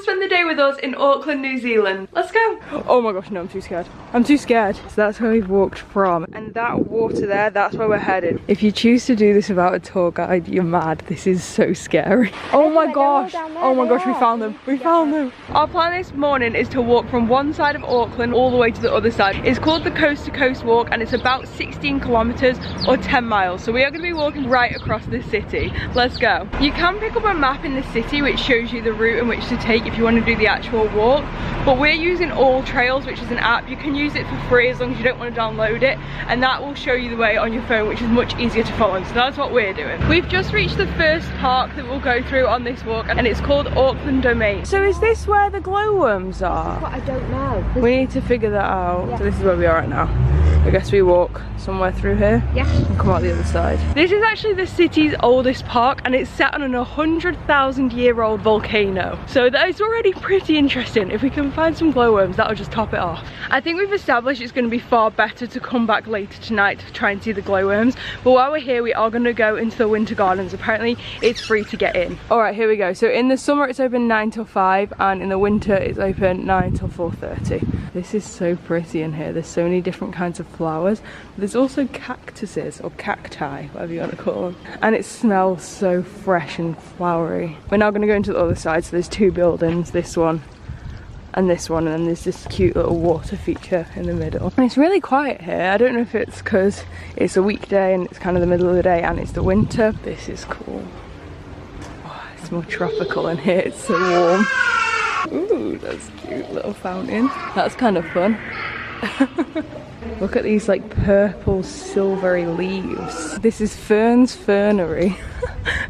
spend the day with us in Auckland, New Zealand. Let's go. Oh my gosh, no, I'm too scared. I'm too scared. So that's where we've walked from. And that water there, that's where we're headed. If you choose to do this without a tour guide, you're mad. This is so scary. Oh my gosh. Oh my gosh, we found them. We found them. Our plan this morning is to walk from one side of Auckland all the way to the other side. It's called the Coast to Coast Walk and it's about 16 kilometers or 10 miles. So we are going to be walking right across the city. Let's go. You can pick up a map in the city which shows you the route in which to take if you want to do the actual walk, but we're using All Trails, which is an app. You can use it for free as long as you don't want to download it, and that will show you the way on your phone, which is much easier to follow. So that's what we're doing. We've just reached the first park that we'll go through on this walk, and it's called Auckland Domain. So is this where the glowworms are? What, I don't know. We need to figure that out. Yeah. So this is where we are right now. I guess we walk somewhere through here, yeah, and come out the other side. This is actually the city's oldest park and it's set on an 100,000-year-old volcano. So that is already pretty interesting. If we can find some glowworms, that'll just top it off. I think we've established it's going to be far better to come back later tonight to try and see the glowworms. But while we're here, we are going to go into the winter gardens. Apparently, it's free to get in. All right, here we go. So in the summer, it's open 9 till 5, and in the winter, it's open 9 till 4:30. This is so pretty in here. There's so many different kinds of flowers. There's also cactuses or cacti, whatever you want to call them, and it smells so fresh and flowery. We're now going to go into the other side. So there's two buildings, this one and this one, and then there's this cute little water feature in the middle. And it's really quiet here. I don't know if it's because it's a weekday and it's kind of the middle of the day and it's the winter. This is cool. Oh, it's more tropical in here. It's so warm. Ooh, that's a cute little fountain. That's kind of fun. Look at these like purple silvery leaves. This is Fern's Fernery.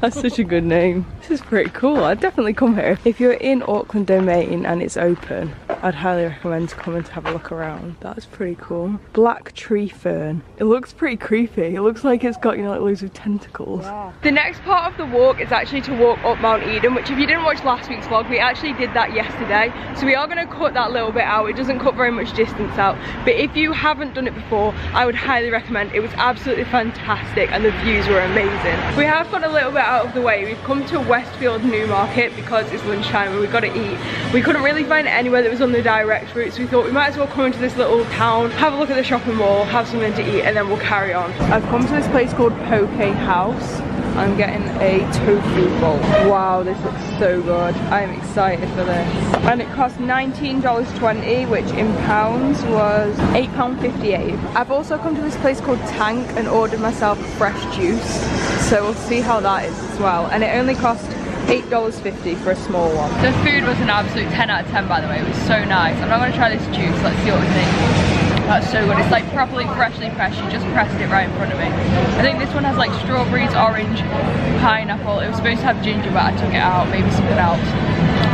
That's such a good name. This is pretty cool. I'd definitely come here. If you're in Auckland Domain and it's open, I'd highly recommend coming to have a look around. That's pretty cool. Black tree fern. It looks pretty creepy. It looks like it's got, you know, like loads of tentacles. Yeah. The next part of the walk is actually to walk up Mount Eden, which if you didn't watch last week's vlog, we actually did that yesterday. So we are going to cut that little bit out. It doesn't cut very much distance out. But if you haven't done it before, I would highly recommend. It was absolutely fantastic and the views were amazing. We have got a little bit out of the way. We've come to Westfield Newmarket because it's lunchtime and we've got to eat. We couldn't really find anywhere that was on the direct route, so we thought we might as well come into this little town, have a look at the shopping mall, have something to eat, and then we'll carry on. I've come to this place called Poke House. I'm getting a tofu bowl. Wow, this looks so good. I am excited for this. And it cost $19.20, which in pounds was £8.58. I've also come to this place called Tank and ordered myself a fresh juice. So we'll see how that is as well. And it only cost $8.50 for a small one. The food was an absolute 10 out of 10, by the way. It was so nice. I'm not going to try this juice. Let's see what we think. That's so good. It's like properly freshly pressed. You just pressed it right in front of me. I think this one has like strawberries, orange, pineapple. It was supposed to have ginger, but I took it out. Maybe something else.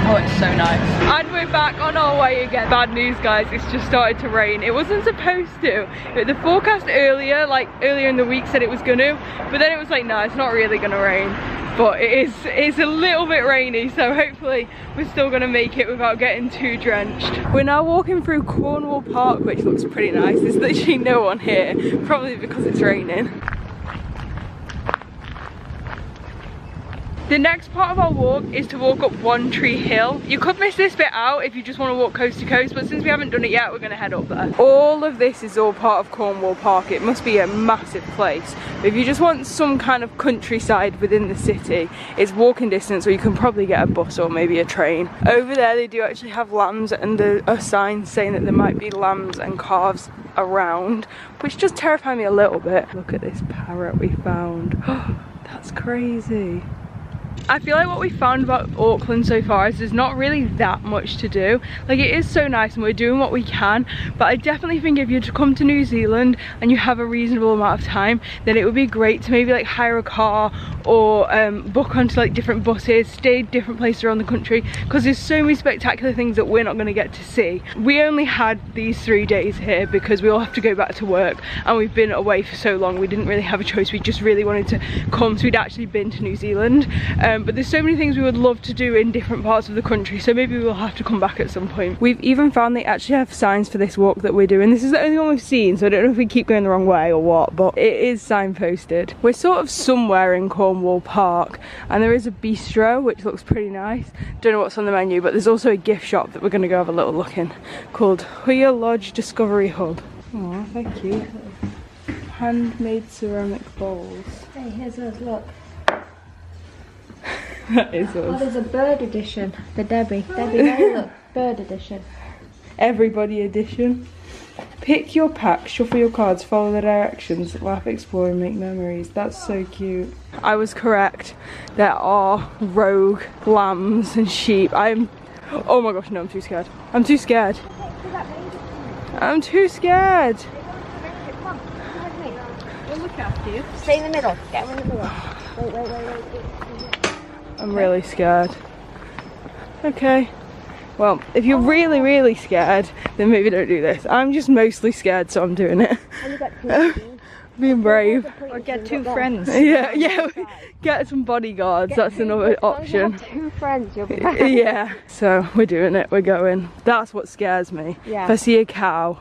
Oh, it's so nice. And we're back on our way again. Bad news, guys. It's just started to rain. It wasn't supposed to. The forecast earlier in the week said it was going to, but then it was like, no, it's not really going to rain. But it's a little bit rainy, so hopefully we're still gonna make it without getting too drenched. We're now walking through Cornwall Park, which looks pretty nice. There's literally no one here, probably because it's raining. The next part of our walk is to walk up One Tree Hill. You could miss this bit out if you just want to walk coast to coast, but since we haven't done it yet, we're going to head up there. All of this is all part of Cornwall Park. It must be a massive place. But if you just want some kind of countryside within the city, it's walking distance, or you can probably get a bus or maybe a train. Over there, they do actually have lambs, and a sign saying that there might be lambs and calves around, which just terrified me a little bit. Look at this parrot we found. That's crazy. I feel like what we found about Auckland so far is there's not really that much to do. Like, it is so nice and we're doing what we can, but I definitely think if you're to come to New Zealand and you have a reasonable amount of time, then it would be great to maybe like hire a car or book onto like different buses, stay different places around the country, because there's so many spectacular things that we're not going to get to see. We only had these 3 days here because we all have to go back to work and we've been away for so long, we didn't really have a choice. We just really wanted to come, so we'd actually been to New Zealand. but there's so many things we would love to do in different parts of the country, so maybe we'll have to come back at some point. We've even found they actually have signs for this walk that we're doing. This is the only one we've seen, so I don't know if we keep going the wrong way or what, but it is signposted. We're sort of somewhere in Cornwall Park, and there is a bistro which looks pretty nice. Don't know what's on the menu, but there's also a gift shop that we're going to go have a little look in called Huya Lodge Discovery Hub. Oh, thank you. Handmade ceramic bowls. Hey, here's us, look. That is us. Oh, there's a bird edition for Debbie. Debbie, hey, look, bird edition. Everybody edition. Pick your pack, shuffle your cards, follow the directions, laugh, explore and make memories. That's so cute. I was correct. There are rogue lambs and sheep. Oh my gosh, no, I'm too scared. I'm too scared. I'm too scared. We'll look after you. Stay in the middle. Get in the middle. Wait. I'm really scared. Okay. Well, if you're really, really scared, then maybe don't do this. I'm just mostly scared, so I'm doing it. Being brave. Or get two friends. Yeah. Get some bodyguards. That's another option. Have two friends, you'll be fine. Yeah. So we're doing it. We're going. That's what scares me. Yeah. If I see a cow,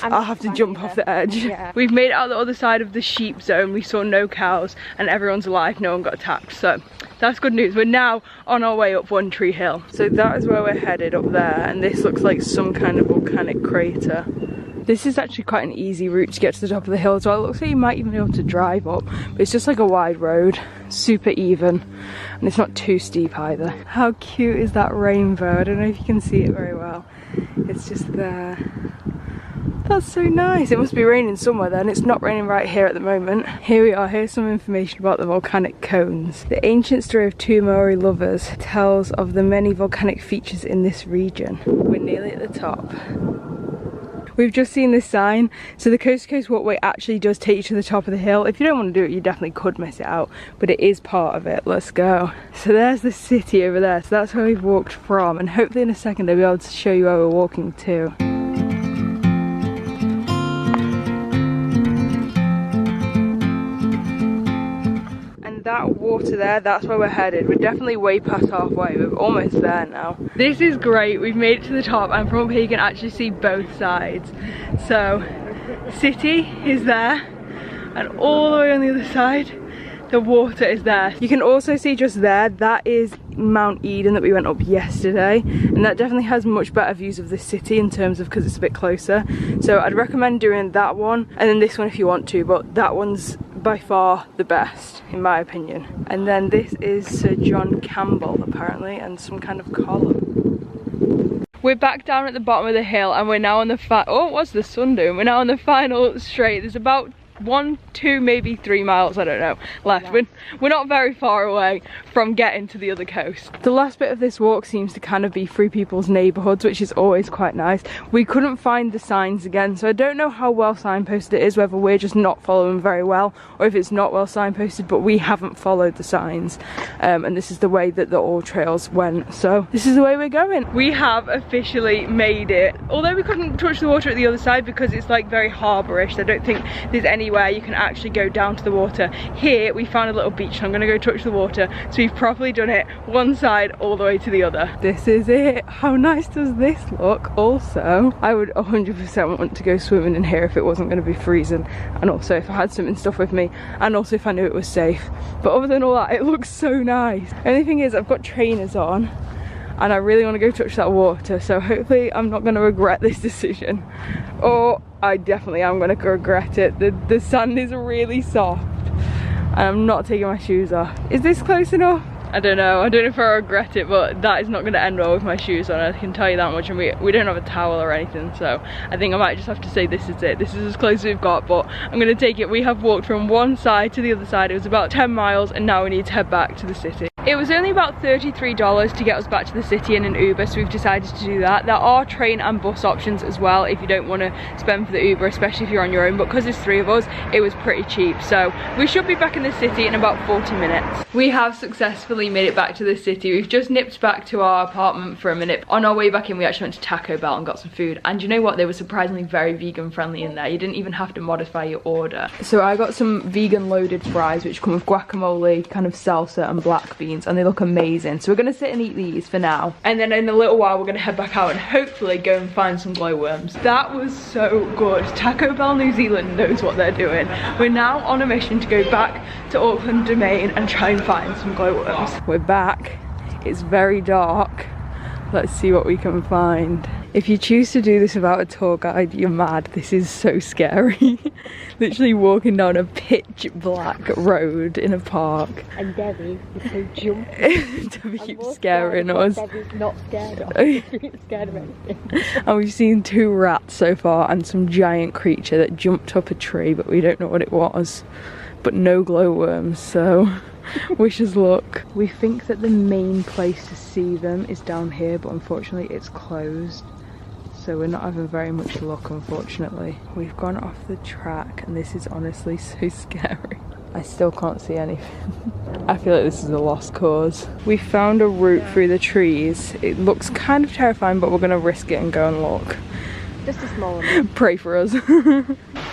I'll have to jump off the edge. Yeah. We've made it out the other side of the sheep zone. We saw no cows, and everyone's alive. No one got attacked. So that's good news. We're now on our way up One Tree Hill. So that is where we're headed, up there, and this looks like some kind of volcanic crater. This is actually quite an easy route to get to the top of the hill as well. It looks like you might even be able to drive up, but it's just like a wide road, super even, and it's not too steep either. How cute is that rainbow? I don't know if you can see it very well. It's just there. That's so nice. It must be raining somewhere then. It's not raining right here at the moment. Here we are. Here's some information about the volcanic cones. The ancient story of two Maori lovers tells of the many volcanic features in this region. We're nearly at the top. We've just seen this sign. So the Coast to Coast Walkway actually does take you to the top of the hill. If you don't want to do it, you definitely could miss it out, but it is part of it. Let's go. So there's the city over there. So that's where we've walked from, and hopefully in a second I'll be able to show you where we're walking to. That water there, that's where we're headed. We're definitely way past halfway. We're almost there now. This is great. We've made it to the top, and from up here you can actually see both sides. So city is there, and all the way on the other side the water is there. You can also see just there, that is Mount Eden that we went up yesterday, and that definitely has much better views of the city in terms of, because it's a bit closer. So I'd recommend doing that one, and then this one if you want to, but that one's by far the best in my opinion. And then this is Sir John Campbell apparently, and some kind of column. We're back down at the bottom of the hill, and we're now on the oh, what's the sun doing? We're now on the final straight. There's about 1, 2, maybe 3 miles, I don't know, left. Yeah. We're not very far away from getting to the other coast. The last bit of this walk seems to kind of be through people's neighbourhoods, which is always quite nice. We couldn't find the signs again, so I don't know how well signposted it is, whether we're just not following very well, or if it's not well signposted, but we haven't followed the signs. And this is the way that the all trails went, so this is the way we're going. We have officially made it. Although we couldn't touch the water at the other side because it's like very harbourish, I don't think there's any where you can actually go down to the water. Here we found a little beach, and I'm gonna go touch the water, so we've properly done it one side all the way to the other. This is it. How nice does this look? Also, I would 100% want to go swimming in here if it wasn't going to be freezing, and also if I had swimming stuff with me, and also if I knew it was safe. But other than all that, it looks so nice. The only thing is I've got trainers on, and I really want to go touch that water, so hopefully I'm not going to regret this decision, or I definitely am going to regret it. The sand is really soft, and I'm not taking my shoes off. Is this close enough? I don't know if I regret it, but that is not going to end well with my shoes on, I can tell you that much, and we don't have a towel or anything, so I think I might just have to say this is it. This is as close as we've got, but I'm going to take it. We have walked from one side to the other side. It was about 10 miles, and now we need to head back to the city. It was only about $33 to get us back to the city in an Uber, so we've decided to do that. There are train and bus options as well if you don't want to spend for the Uber, especially if you're on your own, but because there's 3 of us, it was pretty cheap. So we should be back in the city in about 40 minutes. We have successfully finally made it back to the city. We've just nipped back to our apartment for a minute. On our way back in, we actually went to Taco Bell and got some food. And you know what? They were surprisingly very vegan friendly in there. You didn't even have to modify your order. So I got some vegan loaded fries, which come with guacamole, kind of salsa and black beans, and they look amazing. So we're gonna sit and eat these for now. And then in a little while, we're gonna head back out and hopefully go and find some glowworms. That was so good. Taco Bell New Zealand knows what they're doing. We're now on a mission to go back to Auckland Domain and try and find some glowworms. We're back. It's very dark. Let's see what we can find. If you choose to do this without a tour guide, you're mad. This is so scary. Literally walking down a pitch black road in a park. And Debbie is so jumpy. Debbie keeps scaring us. Debbie's not scared of She's scared of anything. And we've seen 2 rats so far and some giant creature that jumped up a tree, but we don't know what it was. But no glowworms, so wish us luck. We think that the main place to see them is down here, but unfortunately it's closed. So we're not having very much luck, unfortunately. We've gone off the track and this is honestly so scary. I still can't see anything. I feel like this is a lost cause. We found a route through the trees. It looks kind of terrifying, but we're gonna risk it and go and look. Just a small one. Pray for us.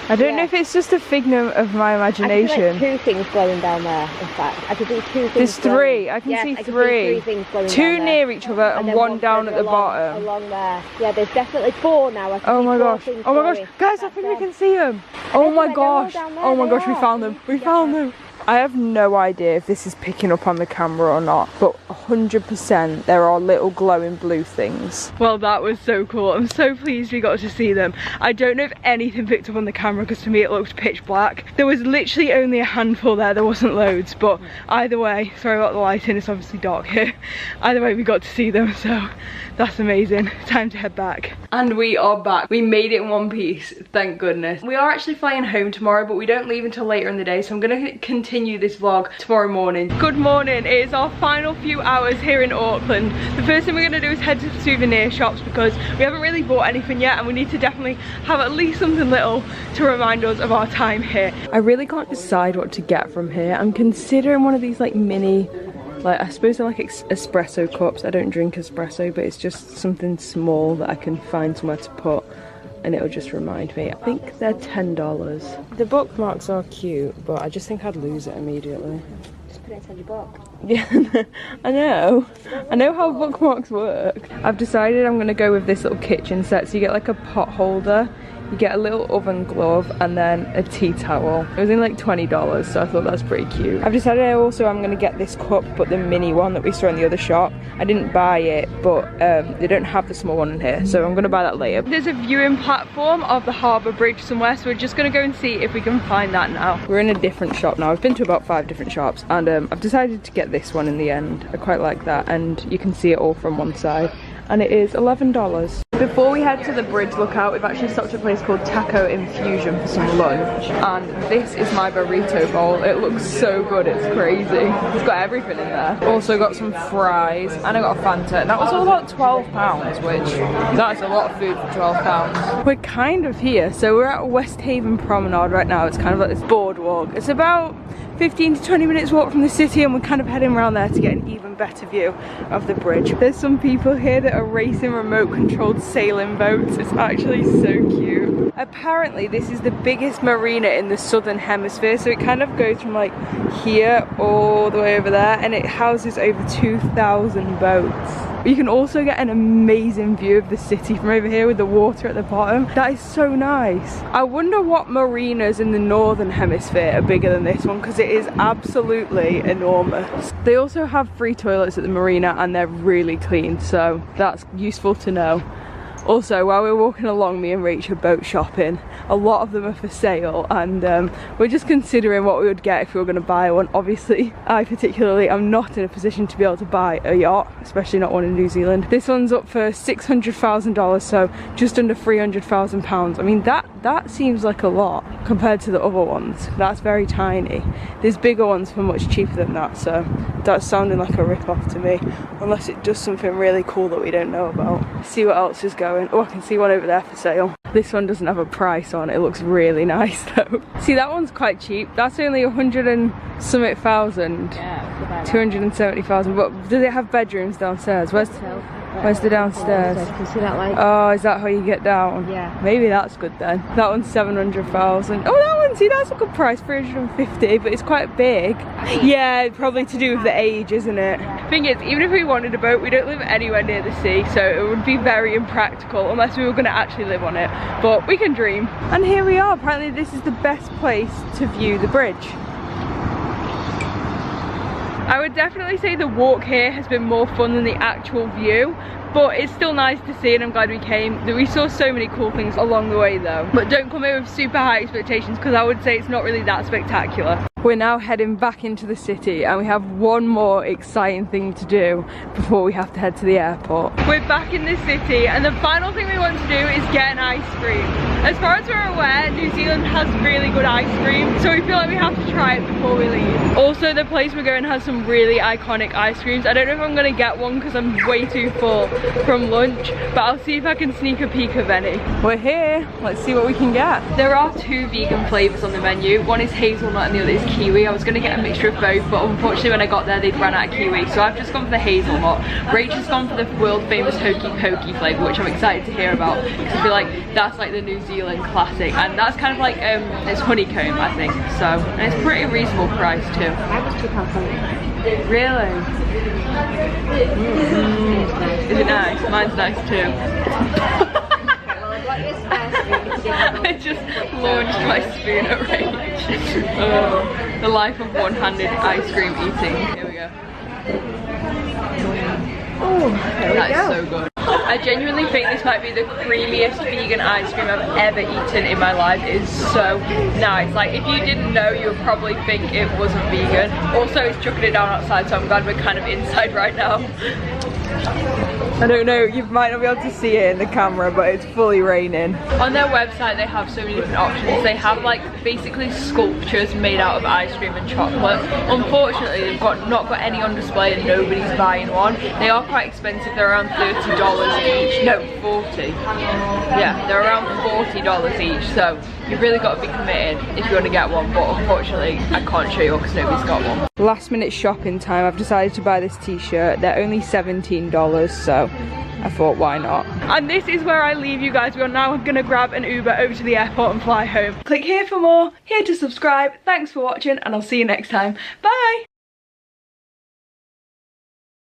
I don't know if it's just a figment of my imagination. I can see 2 things glowing down there, in fact. I can see 2 things. There's 3. I can see 3. Can see 3 things glowing 2 down near each other and one down at the bottom. Along there. Yeah, there's definitely 4 now. Oh my gosh. Oh my gosh. Guys, I think we can see them. Oh my gosh. Oh my gosh, we found them. We found them. I have no idea if this is picking up on the camera or not, but 100% there are little glowing blue things. Well, that was so cool. I'm so pleased we got to see them. I don't know if anything picked up on the camera because to me it looked pitch black. There was literally only a handful there wasn't loads, but either way, sorry about the lighting, it's obviously dark here. Either way, we got to see them, so that's amazing. Time to head back. And we are back. We made it in one piece, thank goodness. We are actually flying home tomorrow, but we don't leave until later in the day, so I'm gonna continue this vlog tomorrow morning. Good morning. It is our final few hours here in Auckland. The first thing we're gonna do is head to souvenir shops because we haven't really bought anything yet and we need to definitely have at least something little to remind us of our time here. I really can't decide what to get from here. I'm considering one of these like mini, like I suppose they're like espresso cups. I don't drink espresso, but it's just something small that I can find somewhere to put and it'll just remind me. I think they're $10. The bookmarks are cute, but I just think I'd lose it immediately. Just put it inside your book. Yeah, I know how bookmarks work. I've decided I'm gonna go with this little kitchen set. So you get like a pot holder, you get a little oven glove and then a tea towel. It was in like $20, so I thought that's pretty cute. I've decided I'm gonna get this cup, but the mini one that we saw in the other shop. I didn't buy it, but they don't have the small one in here, so I'm gonna buy that later. There's a viewing platform of the Harbour Bridge somewhere, so we're just gonna go and see if we can find that now. We're in a different shop now. I've been to about 5 different shops, and I've decided to get this one in the end. I quite like that, and you can see it all from one side. And it is $11. Before we head to the bridge lookout, we've actually stopped at a place called Taco Infusion for some lunch. And this is my burrito bowl. It looks so good, it's crazy. It's got everything in there. Also got some fries, and I got a Fanta. That was all about £12, which that's a lot of food for £12. We're kind of here, so we're at West Haven Promenade right now. It's kind of like this boardwalk. It's about 15 to 20 minutes walk from the city, and we're kind of heading around there to get an even better view of the bridge. There's some people here that are racing remote controlled sailing boats. It's actually so cute. Apparently this is the biggest marina in the Southern Hemisphere, so it kind of goes from like here all the way over there, and it houses over 2,000 boats. You can also get an amazing view of the city from over here with the water at the bottom. That is so nice. I wonder what marinas in the Northern Hemisphere are bigger than this one, because it is absolutely enormous. They also have free toilets at the marina and they're really clean, so that's useful to know. Also, while we're walking along, me and Rach are boat shopping. A lot of them are for sale, and we're just considering what we would get if we were going to buy one. Obviously, I particularly am not in a position to be able to buy a yacht, especially not one in New Zealand. This one's up for $600,000, so just under £300,000. I mean, that seems like a lot compared to the other ones. That's very tiny. There's bigger ones for much cheaper than that, so that's sounding like a rip-off to me, unless it does something really cool that we don't know about. See what else is going. Oh, I can see one over there for sale. This one doesn't have a price on. It looks really nice though. See, that one's quite cheap. That's only 100 and something thousand. Yeah, 270,000. But does it have bedrooms downstairs? Where's the downstairs? Can you see that light? Oh, is that how you get down? Yeah. Maybe that's good then. That one's 700,000. Oh, that one, see, that's a good price, 350, but it's quite big. Yeah, probably to do with the age, isn't it? Thing is, even if we wanted a boat, we don't live anywhere near the sea, so it would be very impractical unless we were going to actually live on it. But we can dream. And here we are. Apparently this is the best place to view the bridge. I would definitely say the walk here has been more fun than the actual view, but it's still nice to see and I'm glad we came. We saw so many cool things along the way though. But don't come here with super high expectations because I would say it's not really that spectacular. We're now heading back into the city and we have one more exciting thing to do before we have to head to the airport. We're back in the city and the final thing we want to do is get an ice cream. As far as we're aware, New Zealand has really good ice cream, so we feel like we have to try it before we leave. Also, the place we're going has some really iconic ice creams. I don't know if I'm going to get one because I'm way too full from lunch, but I'll see if I can sneak a peek of any. We're here, let's see what we can get. There are two vegan flavours on the menu. One is hazelnut and the other is kiwi. I was going to get a mixture of both, but unfortunately when I got there they'd run out of kiwi, so I've just gone for the hazelnut. Rachel's gone for the world famous hokey pokey flavour, which I'm excited to hear about because I feel like that's like the New Zealand classic, and that's kind of like it's honeycomb I think, so, and it's pretty reasonable price too. That was £2.20. Really? Is it nice? Mine's nice too. I just launched my spoon at Rach. Oh, the life of one-handed ice cream eating. Here we go. Oh, That is so good. I genuinely think this might be the creamiest vegan ice cream I've ever eaten in my life. It's so nice. Like, if you didn't know, you would probably think it wasn't vegan. Also, it's chucking it down outside, so I'm glad we're kind of inside right now. I don't know, you might not be able to see it in the camera, but it's fully raining. On their website they have so many different options. They have like basically sculptures made out of ice cream and chocolate. Unfortunately they've not got any on display and nobody's buying one. They are quite expensive, they're around $30 each. No, 40. Yeah, they're around $40 each, so you've really got to be committed if you want to get one, but unfortunately I can't show you because nobody's got one. Last minute shopping time, I've decided to buy this t-shirt. They're only $17, so I thought why not. And this is where I leave you guys. We are now going to grab an Uber over to the airport and fly home. Click here for more, here to subscribe. Thanks for watching and I'll see you next time. Bye!